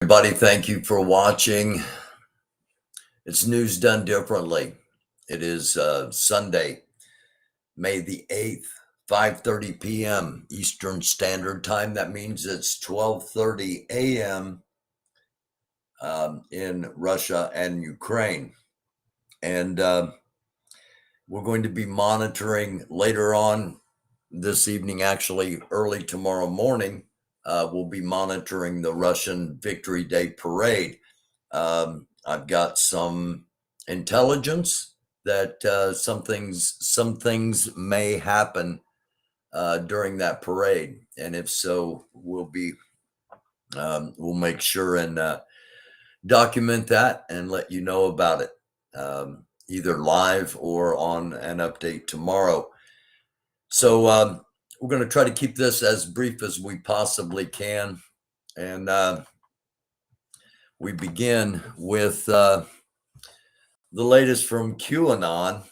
Everybody, thank you for watching. It's news done differently. It is Sunday, May the 8th, 5:30 p.m. Eastern Standard Time. That means it's 12:30 a.m. In Russia and Ukraine. And we're going to be monitoring later on this evening, actually early tomorrow morning. We'll be monitoring the Russian Victory Day parade. I've got some intelligence that some things may happen during that parade, and if so, we'll make sure and document that and let you know about it, either live or on an update tomorrow. So we're going to try to keep this as brief as we possibly can, and we begin with the latest from QAnon.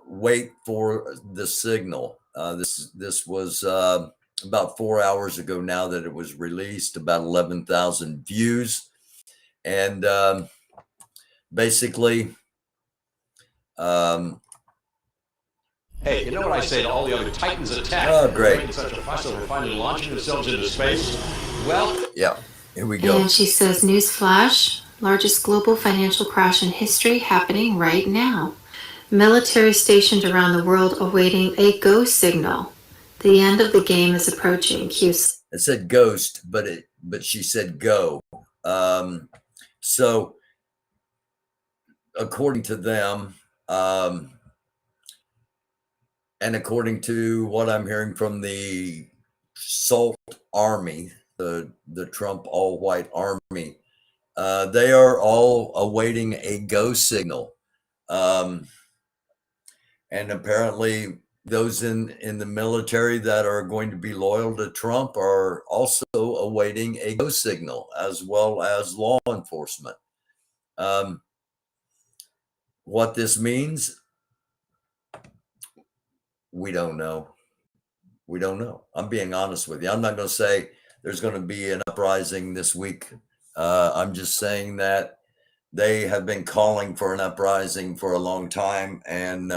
Wait for the signal. This was about 4 hours ago now that it was released. About 11,000 views, and basically, hey, you know what I say to all the other Titans attack? Oh, great! Making such a fuss over finally launching themselves into space. Well, yeah. Here we go. And she says, newsflash, largest global financial crash in history happening right now. Military stationed around the world awaiting a go signal. The end of the game is approaching. It said ghost, but she said go. So according to them, and according to what I'm hearing from the SALT Army, the Trump all-white army, they are all awaiting a go signal. And apparently those in the military that are going to be loyal to Trump are also awaiting a go signal, as well as law enforcement. What this means, we don't know. We don't know. I'm being honest with you. I'm not going to say there's going to be an uprising this week. I'm just saying that they have been calling for an uprising for a long time, and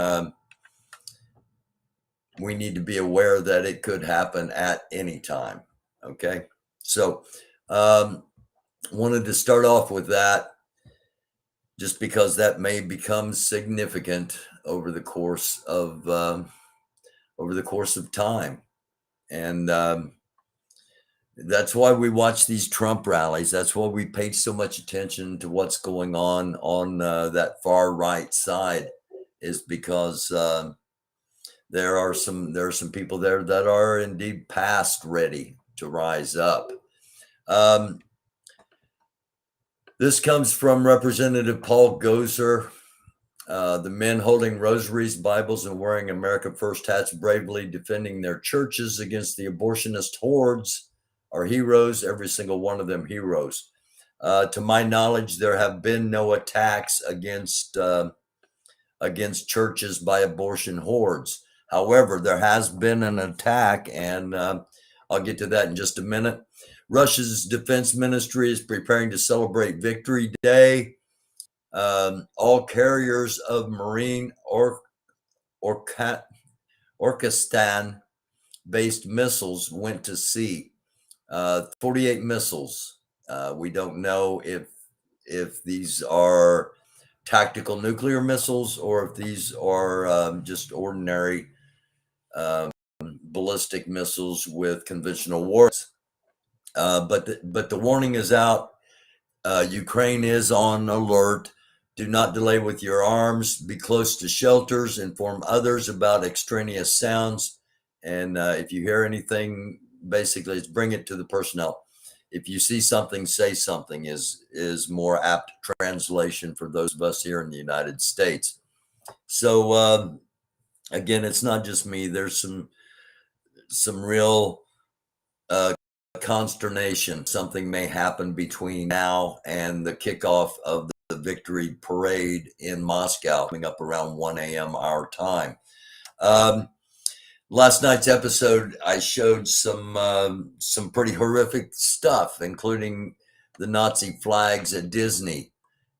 we need to be aware that it could happen at any time. Okay. So wanted to start off with that, just because that may become significant over the course of time. And that's why we watch these Trump rallies. That's why we pay so much attention to what's going on that far right side, is because there are some people there that are indeed past ready to rise up. This comes from Representative Paul Gozer. The men holding rosaries, Bibles, and wearing America First hats, bravely defending their churches against the abortionist hordes, are heroes, every single one of them heroes. To my knowledge, there have been no attacks against churches by abortion hordes. However, there has been an attack, and I'll get to that in just a minute. Russia's defense ministry is preparing to celebrate Victory Day. All carriers of Marine Orkistan-based missiles went to sea. 48 missiles. We don't know if these are tactical nuclear missiles or if these are just ordinary ballistic missiles with conventional warheads. But the warning is out. Ukraine is on alert. Do not delay with your arms. Be close to shelters. Inform others about extraneous sounds. And if you hear anything, basically, it's bring it to the personnel. If you see something, say something is more apt translation for those of us here in the United States. So again, it's not just me. There's some real consternation. Something may happen between now and the kickoff of the Victory Parade in Moscow, coming up around 1 a.m. our time. Last night's episode, I showed some pretty horrific stuff, including the Nazi flags at Disney.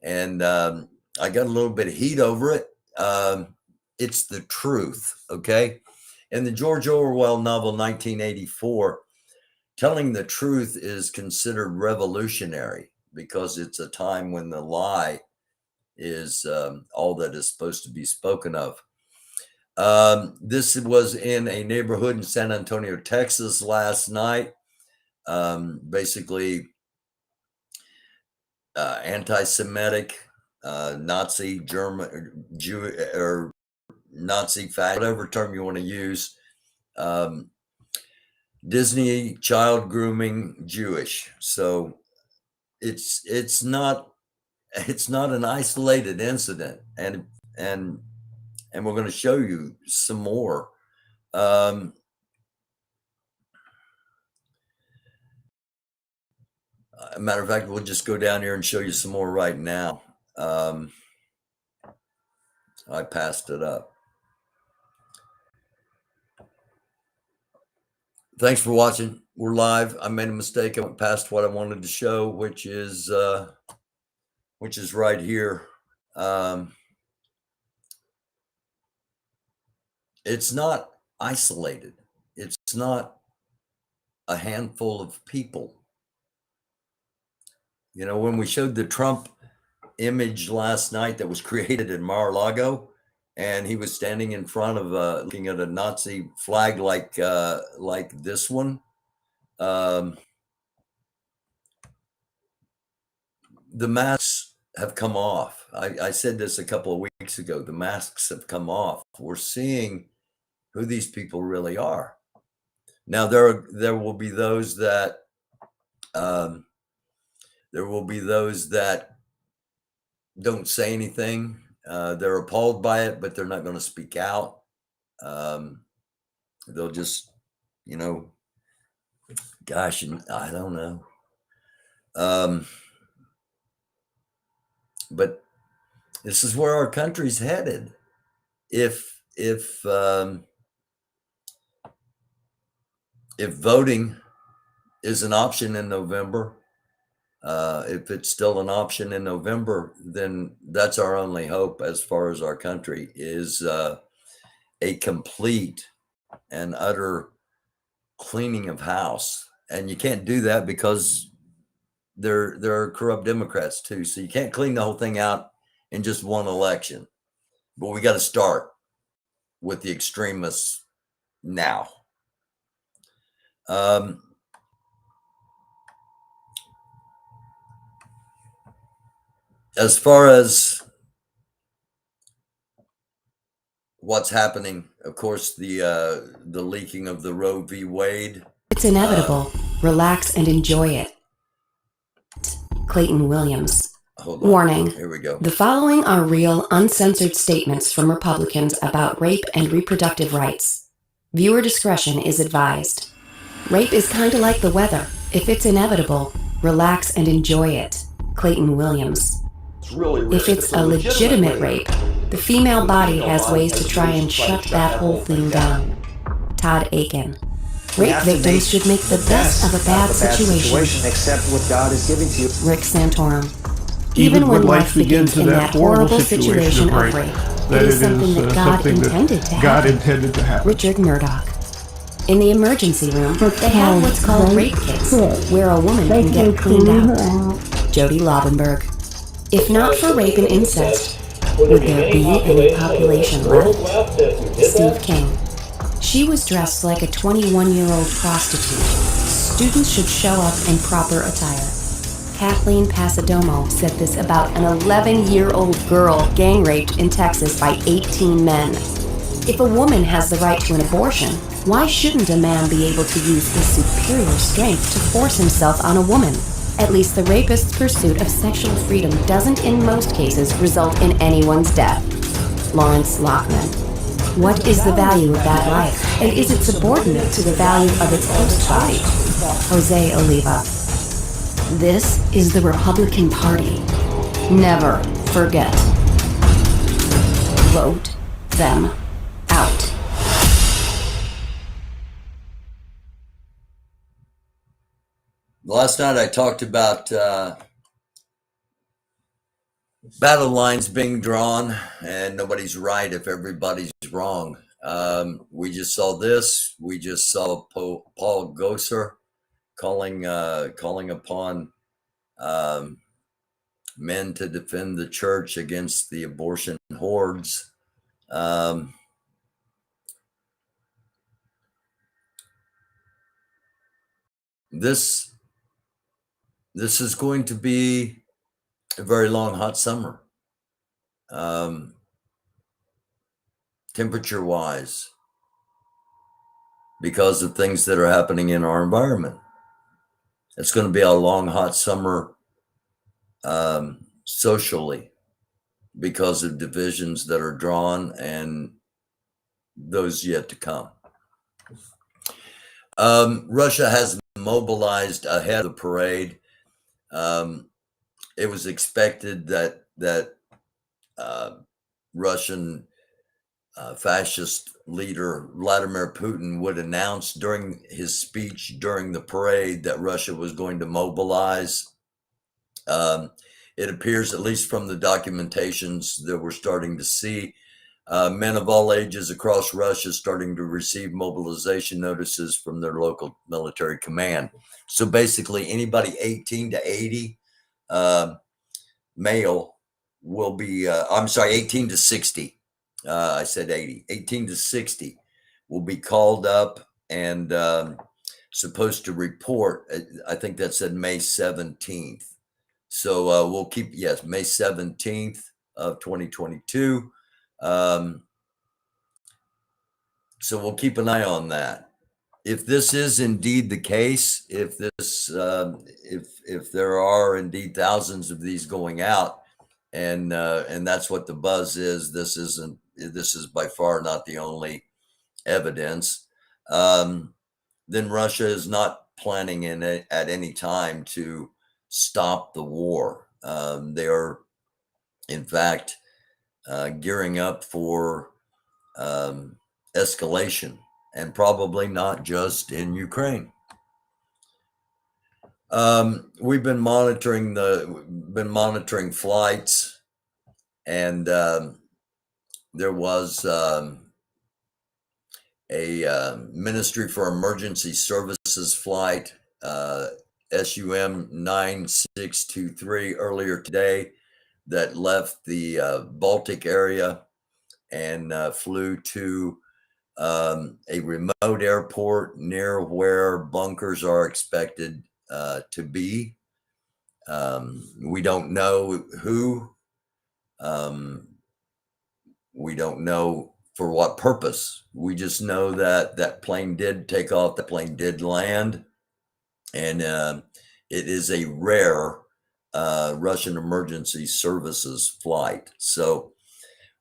And I got a little bit of heat over it. It's the truth, okay? In the George Orwell novel 1984, telling the truth is considered revolutionary because it's a time when the lie is all that is supposed to be spoken of. This was in a neighborhood in San Antonio, Texas last night. Basically, anti-Semitic, Nazi, German, Jew, or Nazi fact, whatever term you want to use. Disney child grooming Jewish. So it's not an isolated incident, and we're going to show you some more. Matter of fact, we'll just go down here and show you some more right now. I passed it up. Thanks for watching. We're live. I made a mistake. I went past what I wanted to show, which is right here. It's not isolated. It's not a handful of people. You know, when we showed the Trump image last night that was created in Mar-a-Lago, and he was standing in front of looking at a Nazi flag like this one. The masks have come off. I said this a couple of weeks ago. The masks have come off. We're seeing who these people really are. Now there will be those that don't say anything. They're appalled by it, but they're not going to speak out. They'll just, you know, gosh, I don't know. But this is where our country's headed. If voting is an option in November, if it's still an option in November, then that's our only hope as far as our country is a complete and utter cleaning of house. And you can't do that because there are corrupt Democrats too. So you can't clean the whole thing out in just one election. But we got to start with the extremists now. As far as what's happening, of course, the leaking of the Roe v. Wade. It's inevitable. Relax and enjoy it. Clayton Williams. Hold on. Warning. Here we go. The following are real, uncensored statements from Republicans about rape and reproductive rights. Viewer discretion is advised. Rape is kind of like the weather. If it's inevitable, relax and enjoy it. Clayton Williams. If it's a legitimate rape, the female body has ways to try and shut that whole thing down. Todd Aiken. Rape victims should make the best of a bad situation. Accept what God is giving to you. Rick Santorum. Even when life begins in that horrible situation of rape, it is something that God intended to happen. Richard Murdoch. In the emergency room, they have what's called rape kits, where a woman can get cleaned out. Jody Lobenberg. If not for rape and incest, would there be any population left? Steve King. She was dressed like a 21-year-old prostitute. Students should show up in proper attire. Kathleen Pasadomo said this about an 11-year-old girl gang raped in Texas by 18 men. If a woman has the right to an abortion, why shouldn't a man be able to use his superior strength to force himself on a woman? At least the rapist's pursuit of sexual freedom doesn't in most cases result in anyone's death. Lawrence Lockman. What is the value of that life, and is it subordinate to the value of its host body? Jose Oliva. This is the Republican Party. Never forget. Vote them out. last night I talked about battle lines being drawn, and nobody's right if everybody's wrong. We just saw this. We just saw Paul Gosar calling upon men to defend the church against the abortion hordes. This is going to be a very long, hot summer. Temperature wise, because of things that are happening in our environment. It's going to be a long, hot summer socially, because of divisions that are drawn and those yet to come. Russia has mobilized ahead of the parade. It was expected that Russian fascist leader Vladimir Putin would announce during his speech during the parade that Russia was going to mobilize. It appears, at least from the documentations that we're starting to see, men of all ages across Russia starting to receive mobilization notices from their local military command. So basically, anybody 18 to 80 male will be, 18 to 60. I said 80, 18 to 60 will be called up and supposed to report. I think that said May 17th. So we'll keep, yes, May 17th of 2022. So we'll keep an eye on that. If this is indeed the case, if this, if there are indeed thousands of these going out, and that's what the buzz is, this is by far not the only evidence. Then Russia is not planning at any time to stop the war. They are, in fact, gearing up for escalation, and probably not just in Ukraine. We've been monitoring flights, and there was a Ministry for Emergency Services flight, SUM 9623, earlier today, that left the Baltic area and flew to a remote airport near where bunkers are expected to be. We don't know who. We don't know for what purpose. We just know that that plane did take off, the plane did land, and it is a rare Russian emergency services flight. So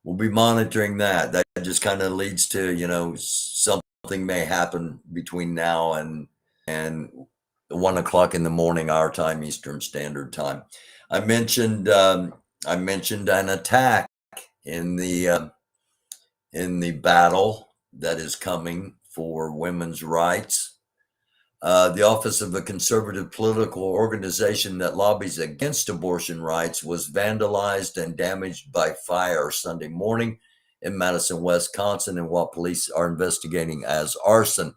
we'll be monitoring that. That just kind of leads to, something may happen between now and 1:00 in the morning, our time, Eastern Standard Time. I mentioned an attack in the battle that is coming for women's rights. The office of a conservative political organization that lobbies against abortion rights was vandalized and damaged by fire Sunday morning in Madison, Wisconsin, and while police are investigating as arson.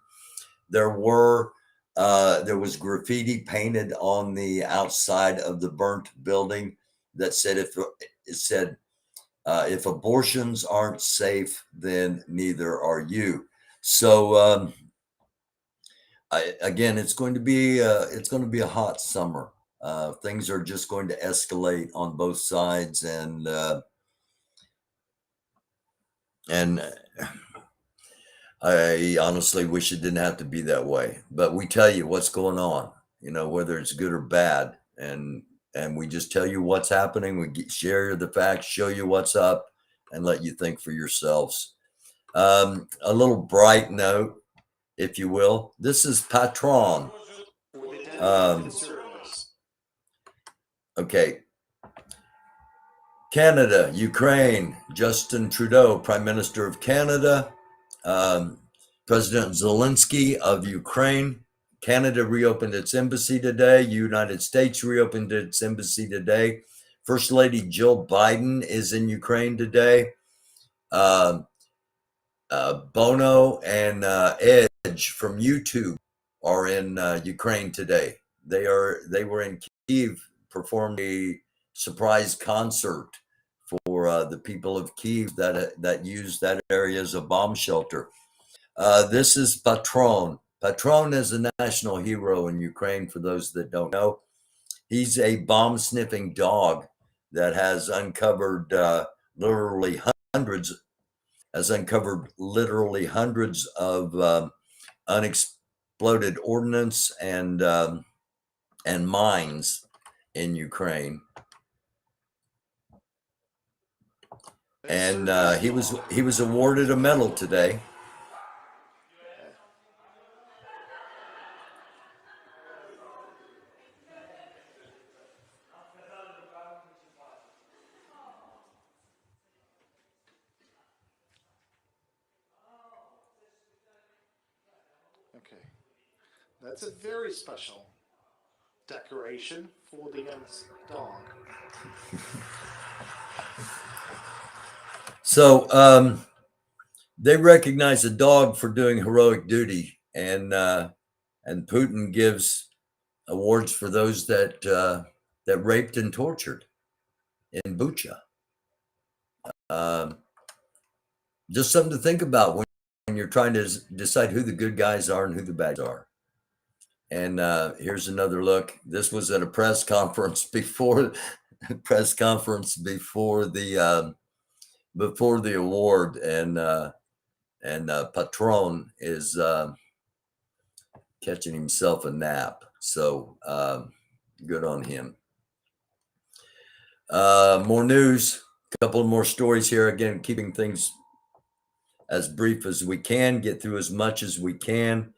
There was graffiti painted on the outside of the burnt building that said, if abortions aren't safe, then neither are you. So again, it's going to be a hot summer. Things are just going to escalate on both sides, and I honestly wish it didn't have to be that way. But we tell you what's going on, whether it's good or bad, and we just tell you what's happening. We share the facts, show you what's up, and let you think for yourselves. A little bright note, if you will. This is Patron. Okay. Canada, Ukraine, Justin Trudeau, Prime Minister of Canada, President Zelensky of Ukraine, Canada reopened its embassy today. United States reopened its embassy today. First Lady Jill Biden is in Ukraine today. Bono and Edge from YouTube are in Ukraine today. They were in Kyiv, performed a surprise concert for the people of Kyiv that used that area as a bomb shelter. This is Patron. Patron is a national hero in Ukraine, for those that don't know. He's a bomb-sniffing dog that has uncovered literally hundreds of unexploded ordnance and mines in Ukraine. And he was awarded a medal today. Okay, that's a very special decoration for the dog. So they recognize a dog for doing heroic duty, and Putin gives awards for those that raped and tortured in Bucha. Just something to think about when you're trying to decide who the good guys are and who the bad guys are. And here's another look. This was at a press conference before the award, and Patron is catching himself a nap. So good on him. More news. A couple more stories here. Again, keeping things as brief as we can, get through as much as we can.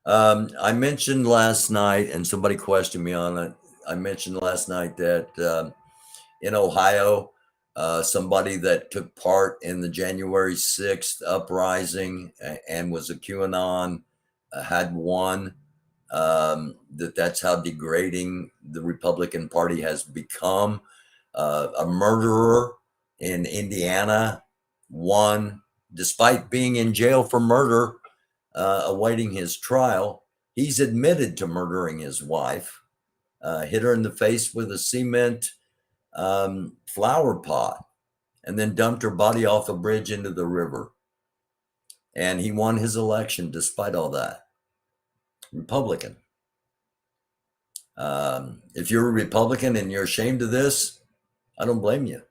I mentioned last night, and somebody questioned me on it. I mentioned last night that in Ohio, somebody that took part in the January 6th uprising and was a QAnon had won. That's how degrading the Republican Party has become. A murderer in Indiana won, despite being in jail for murder, awaiting his trial. He's admitted to murdering his wife, hit her in the face with a cement flower pot, and then dumped her body off a bridge into the river. And he won his election despite all that. Republican. If you're a Republican and you're ashamed of this, I don't blame you.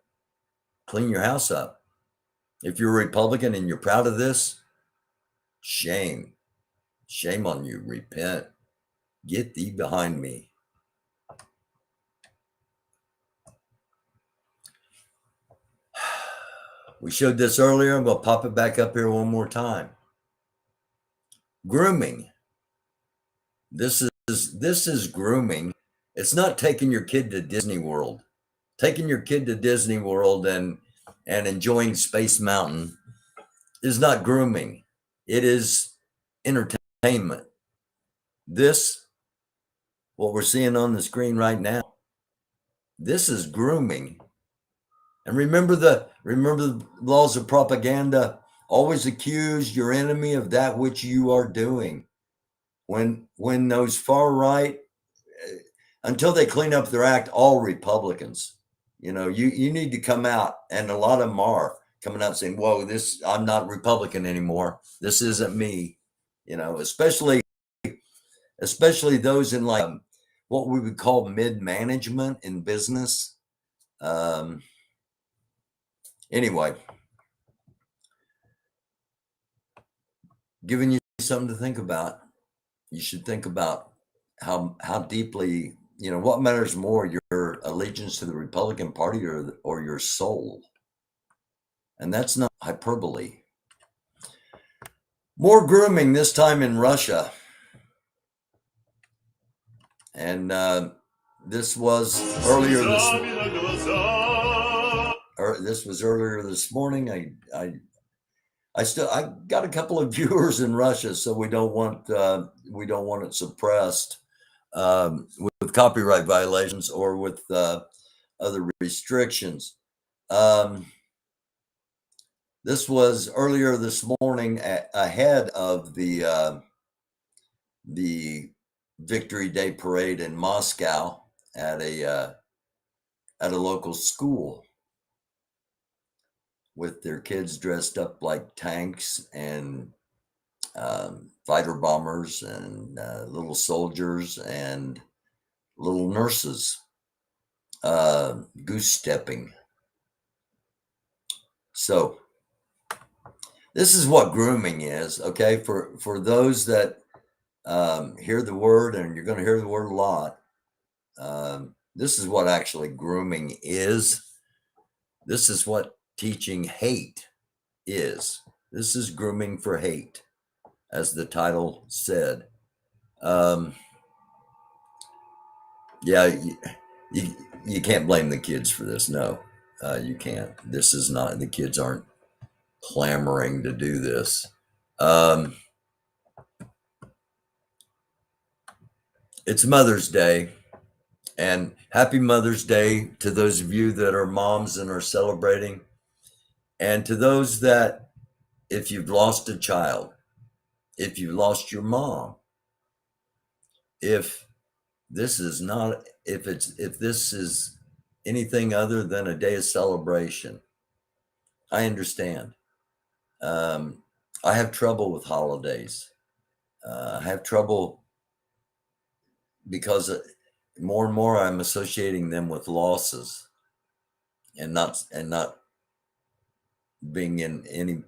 Clean your house up. If you're a Republican and you're proud of this, shame. Shame on you. Repent. Get thee behind me. We showed this earlier. I'm going to pop it back up here one more time. Grooming. This is grooming. It's not taking your kid to Disney World. Taking your kid to Disney World and enjoying Space Mountain is not grooming. It is entertainment. This, what we're seeing on the screen right now, this is grooming. And remember the laws of propaganda. Always accuse your enemy of that which you are doing. When those far right, until they clean up their act, all Republicans, you need to come out, and a lot of them are coming out saying, "Whoa, I'm not Republican anymore. This isn't me." Especially those in like what we would call mid-management in business. Anyway, giving you something to think about. You should think about how deeply, what matters more, your allegiance to the Republican Party or your soul. And that's not hyperbole. More grooming, this time in Russia. And this was earlier this morning. I got a couple of viewers in Russia, so we don't want it suppressed with copyright violations or with other restrictions. This was earlier this morning ahead of the Victory Day parade in Moscow at a local school, with their kids dressed up like tanks and fighter bombers and little soldiers and little nurses goose stepping. So this is what grooming is, okay? For those that hear the word, and you're going to hear the word a lot, this is what actually grooming is. This is what teaching hate is. This is grooming for hate, as the title said. Yeah, you can't blame the kids for this. No, you can't. This is not, the kids aren't clamoring to do this. It's Mother's Day, and happy Mother's Day to those of you that are moms and are celebrating. And to those that, if you've lost a child, if you lost your mom, if this is not, if this is anything other than a day of celebration, I understand. I have trouble with holidays. I have trouble because more and more I'm associating them with losses, and not being in any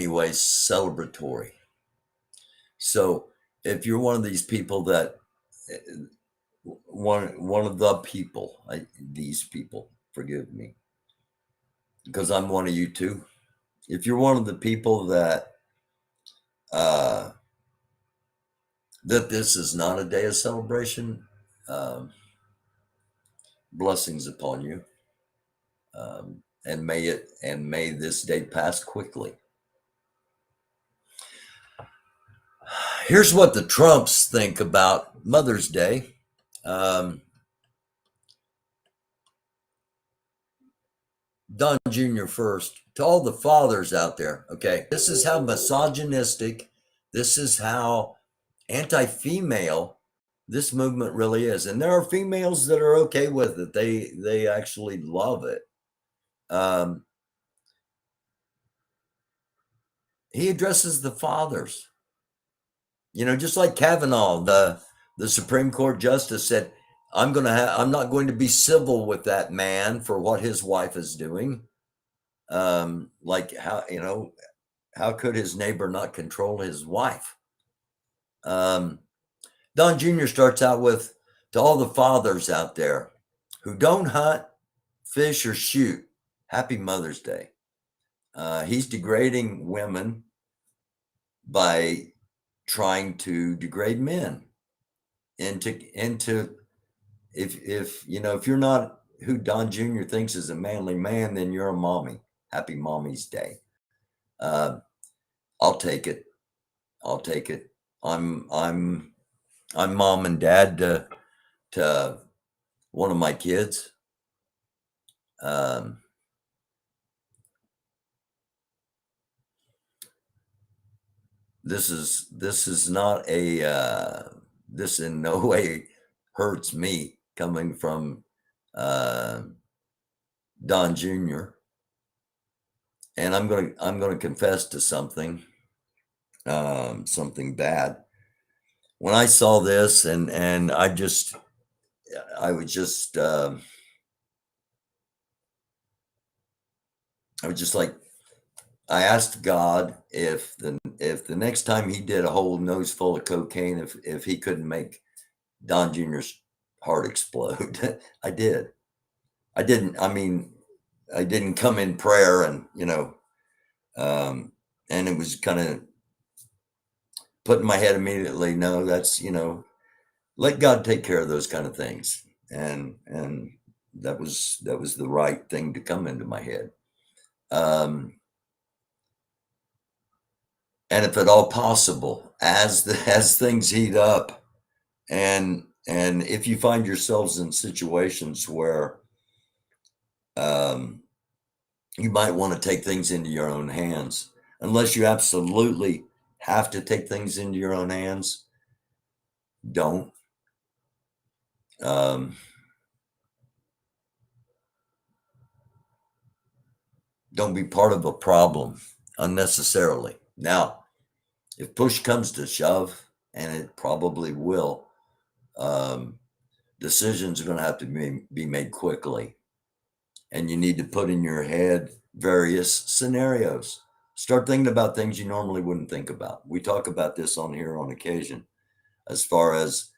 way celebratory. So if you're one of these people that one of the people, these people, forgive me, because I'm one of you too. If you're one of the people that this is not a day of celebration, blessings upon you, and may this day pass quickly. Here's what the Trumps think about Mother's Day. Don Jr. first, to all the fathers out there, okay? This is how misogynistic, this is how anti-female this movement really is. And there are females that are okay with it. They actually love it. He addresses the fathers. You know, just like Kavanaugh, the Supreme Court justice said, I'm not going to be civil with that man for what his wife is doing. Like how could his neighbor not control his wife? Don Jr. starts out with, to all the fathers out there who don't hunt, fish, or shoot, happy Mother's Day. He's degrading women by trying to degrade men into if you're not who Don Jr. thinks is a manly man, then you're a mommy. Happy Mommy's Day. I'll take it. I'm mom and dad to one of my kids. This is not this in no way hurts me coming from Don Jr. And I'm going to confess to something bad. When I saw this, and I was just like, I asked God if the next time he did a whole nose full of cocaine, if he couldn't make Don Jr.'s heart explode. I did. I didn't come in prayer and and it was kind of put in my head immediately, no, that's, let God take care of those kind of things. And that was the right thing to come into my head. And if at all possible, as things heat up, and if you find yourselves in situations where you might want to take things into your own hands, unless you absolutely have to take things into your own hands, don't. Don't be part of a problem unnecessarily. Now, if push comes to shove, and it probably will, decisions are going to have to be made quickly. And you need to put in your head various scenarios. Start thinking about things you normally wouldn't think about. We talk about this on here on occasion, as far as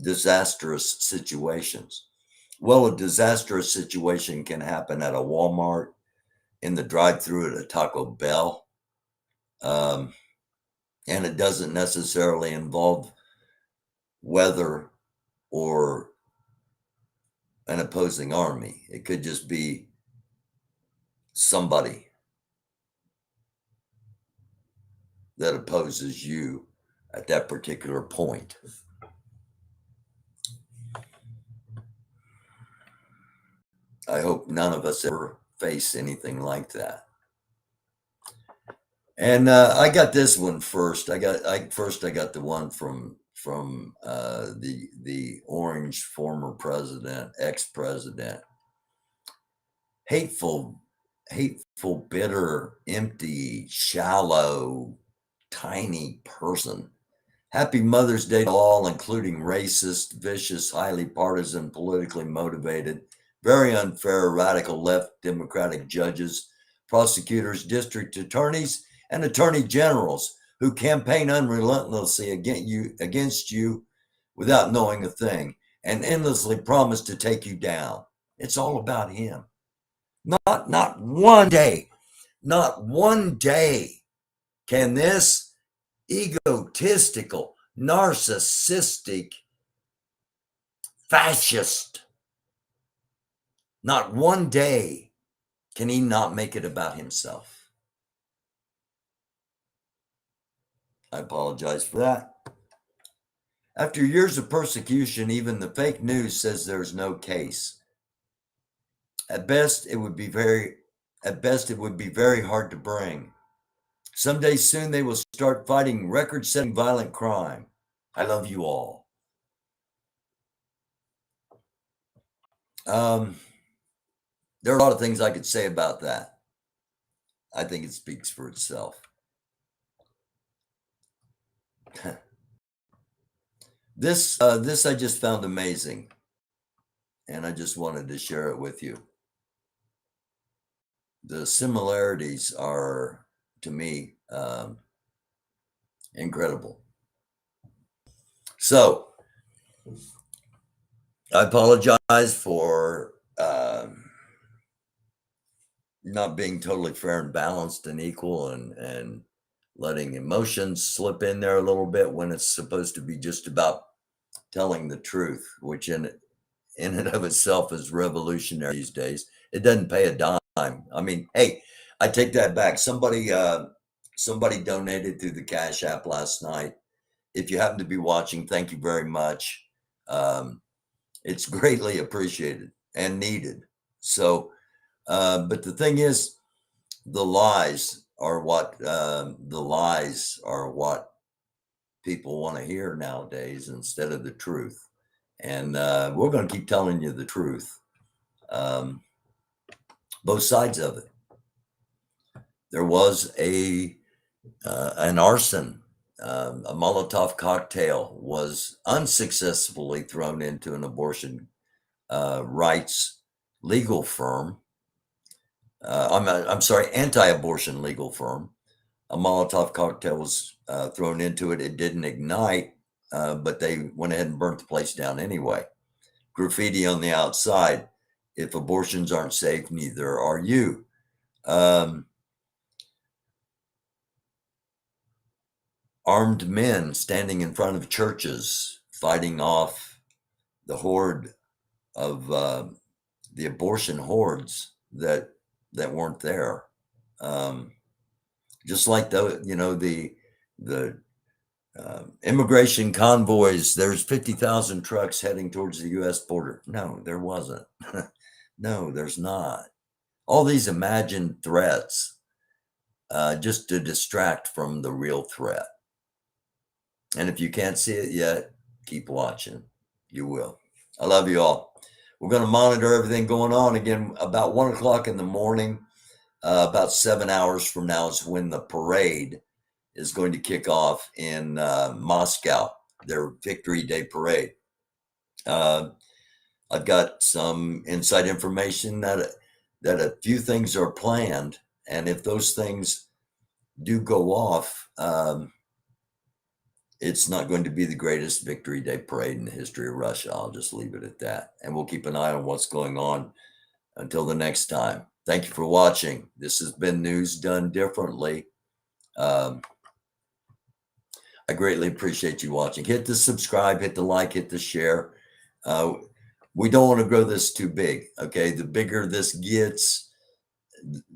disastrous situations. Well, a disastrous situation can happen at a Walmart, in the drive-through at a Taco Bell, and it doesn't necessarily involve weather or an opposing army. It could just be somebody that opposes you at that particular point. I hope none of us ever face anything like that. And I got this one first. I got the one from the orange former president, ex-president. Hateful, bitter, empty, shallow, tiny person. Happy Mother's Day to all, including racist, vicious, highly partisan, politically motivated, very unfair, radical left Democratic judges, prosecutors, district attorneys, and attorney generals who campaign unrelentlessly against you without knowing a thing and endlessly promise to take you down. It's all about him. Not one day can this egotistical, narcissistic, fascist, not one day can he not make it about himself. I apologize for that. After years of persecution, even the fake news says there's no case. At best, it would be very hard to bring. Someday soon they will start fighting record-setting violent crime. I love you all. There are a lot of things I could say about that. I think it speaks for itself. This I just found amazing, and I just wanted to share it with you. The similarities are, to me, incredible. So, I apologize for not being totally fair and balanced and equal, and letting emotions slip in there a little bit when it's supposed to be just about telling the truth, which in and of itself is revolutionary these days. It doesn't pay a dime. I mean, hey, I take that back. Somebody donated through the Cashapp last night. If you happen to be watching, thank you very much. It's greatly appreciated and needed. So, but the thing is, the lies are what people want to hear nowadays instead of the truth. And we're going to keep telling you the truth, both sides of it. There was an arson, a Molotov cocktail was unsuccessfully thrown into an abortion rights legal firm. I'm sorry, anti-abortion legal firm. A Molotov cocktail was thrown into it. It didn't ignite, but they went ahead and burnt the place down anyway. Graffiti on the outside: if abortions aren't safe, neither are you. Armed men standing in front of churches fighting off the horde of the abortion hordes that that weren't there. Just like the immigration convoys, there's 50,000 trucks heading towards the U.S. border. No, there wasn't. No, there's not. All these imagined threats just to distract from the real threat. And if you can't see it yet, keep watching. You will. I love you all. We're going to monitor everything going on again about 1 o'clock in the morning. About 7 hours from now is when the parade is going to kick off in Moscow, their Victory Day parade. I've got some inside information that a few things are planned, and if those things do go off, it's not going to be the greatest Victory Day parade in the history of Russia. I'll just leave it at that, and we'll keep an eye on what's going on until the next time. Thank you for watching. This has been News Done Differently. I greatly appreciate you watching. Hit the subscribe, hit the like, hit the share. We don't want to grow this too big. Okay. The bigger this gets,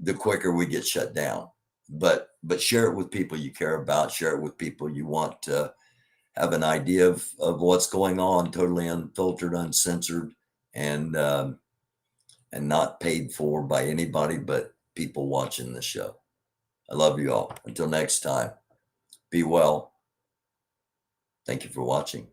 the quicker we get shut down. But share it with people you care about. Share it with people you want to have an idea of what's going on, totally unfiltered, uncensored, and not paid for by anybody but people watching the show. I love you all. Until next time, be well. Thank you for watching.